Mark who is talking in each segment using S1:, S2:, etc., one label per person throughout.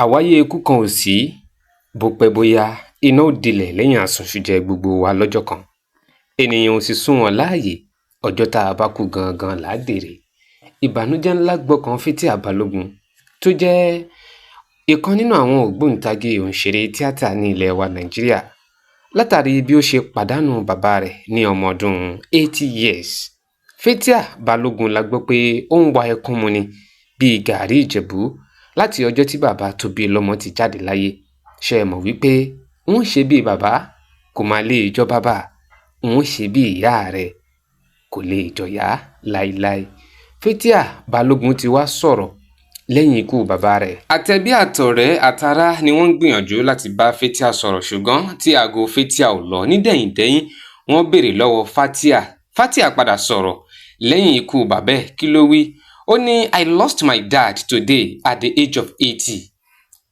S1: àwáyé ikú kan ò sí bó pẹ́ bóyá iná ò dilẹ̀ lẹ́yìn àsùnṣùjẹ gbogbo wa lọ́jọ́ kan. Ènìyàn ò sì sunwọ̀n láàyè, ọjọ́ tá a bá kú gangan làádèrè. Ìbànújẹ́ ńlá gbọ́kàn Fathia Balogun tó jẹ́ ìkan nínú àwọn ògbóǹtagì òǹṣeré tíátà ní ilẹ̀ wa Nàìjíríà látàrí bí ó ṣe pàdánù bàbá rẹ̀ ní ọmọ ọdún 80 years. Fathia Balogun la gbọ́ pé ó ń wa ẹkún mu ni bíi gàárì Ìjẹ̀bú láti ọjọ́ tí bàbá tó bí lọ́mọ ti jáde láyé. Ṣé ẹ mọ̀ wípé wọ́n ṣe bí bàbá kò máa lè jọ bàbá, wọ́n ṣe bí ìyá rẹ̀ kò lè jọyà láíláí. Fathia Balogun ti wá sọ̀rọ̀ lẹ́yìn ikú bàbá rẹ̀. Àtẹ̀bí àtọ̀rẹ́ àtará ni wọ́n ń gbìyànjú láti bá Fathia sọ̀rọ̀, ṣùgbọ́n tí aago Fathia ò lọ. Nídẹ̀yìndẹ́yìn wọ́n béèrè lọ́wọ́ Fathia padà sọ̀rọ̀ lẹ́yìn ikú bàbá ẹ̀. Kí ló wí? Ó ní, I lost my dad today at the age of 80.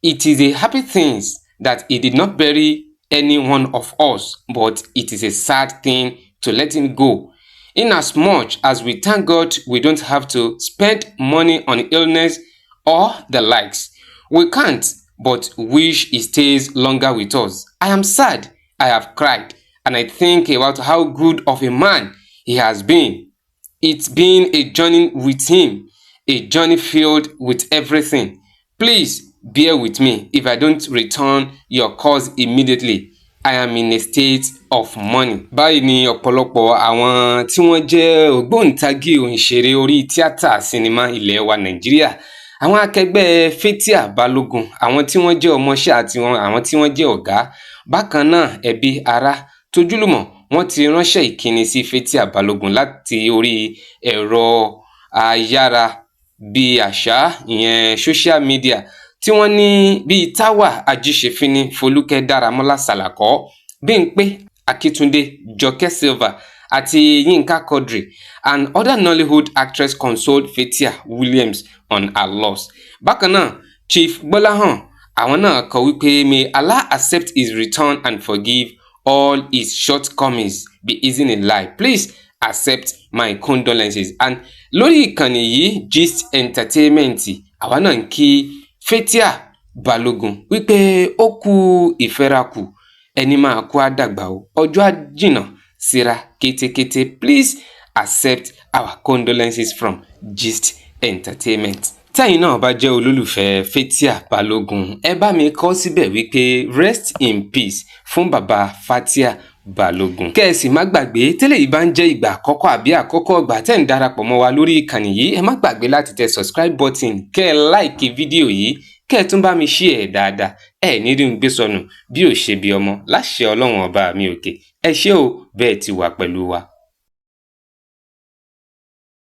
S1: It is a happy thing that he did not bury any one of us, but it is a sad thing to let him go. In as much as we thank God we don't have to spend money on illness or the likes, we can't but wish he stays longer with us. I am sad, I have cried, and I think about how good of a man he has been. It's been a journey with him, a journey filled with everything. Please bear with me if I don't return your calls immediately. I am in a state of mourning. Báyìí ni ọ̀pọ̀lọpọ̀ àwọn tí wọ́n jẹ́ ògbóǹtagì òǹṣeré orí tíátà sinimá ilẹ̀ wa Nàìjíríà, àwọn akẹgbẹ́ Fathia Balogun, àwọn tí wọ́n jẹ́ ọmọọṣẹ́ àti àwọn tí wọ́n jẹ́ ọ̀gá, bákan náà ẹbí ará tójúlùmọ̀, wọ́n ti ránṣẹ́ ìkíni sí Fathia Balogun láti orí ẹ̀rọ ayára bí àṣá, ìyẹn social media, tí wọ́n ní bíi Táwà Ajíṣefínní, Folúkẹ́ Dáramọ́lá Sàlàkọ́, Bímpé Akíntúndé, Jọkẹ́ Silva àti Yínká Quadri, and other Nollywood actress consoled Fathia Williams on her loss. Bákan náà Chief Gbọ́láhàn, àwọn náà kọ wípé may Allah accept his return and forgive all his shortcomings, be easy in life. Please accept my condolences. And lórí ìkànnì yìí Gist Entertainment, àwa náà ń kí Fathia Balogun wípé ó kú ìfẹ́rakù, ẹni máa kú àdàgbà o, ọjọ́ àjìnà síra kétékété. Please accept our condolences from Gist Entertainment. Tẹ́yin náà bá jẹ́ olólùfẹ́ Fathia Balogun, ẹ bá mi kọ síbẹ̀ wípé rest in peace fún bàbá Fathia Balogun. Kẹ́ẹ̀sì má gbàgbé, tẹ́lẹ̀ yìí bá ń jẹ́ ìgbà àkọ́kọ́ àbí àkọ́kọ́ ìgbà tẹ́ ń darapọ̀ mọ́ wa lórí ìkànnì yìí, ẹ má gbàgbé láti tẹ subscribe button, kẹ́ ẹ like fídíò yìí, kẹ́ ẹ tún bá mi share ẹ̀ dáadáa. Ẹ ní rí ń gbé sọnù bí ò ṣe bí ọmọ, láṣẹ Ọlọ́run ọba mi òkè. Ẹ ṣé o, bẹ́ẹ̀ ti wà pẹ̀lú wa.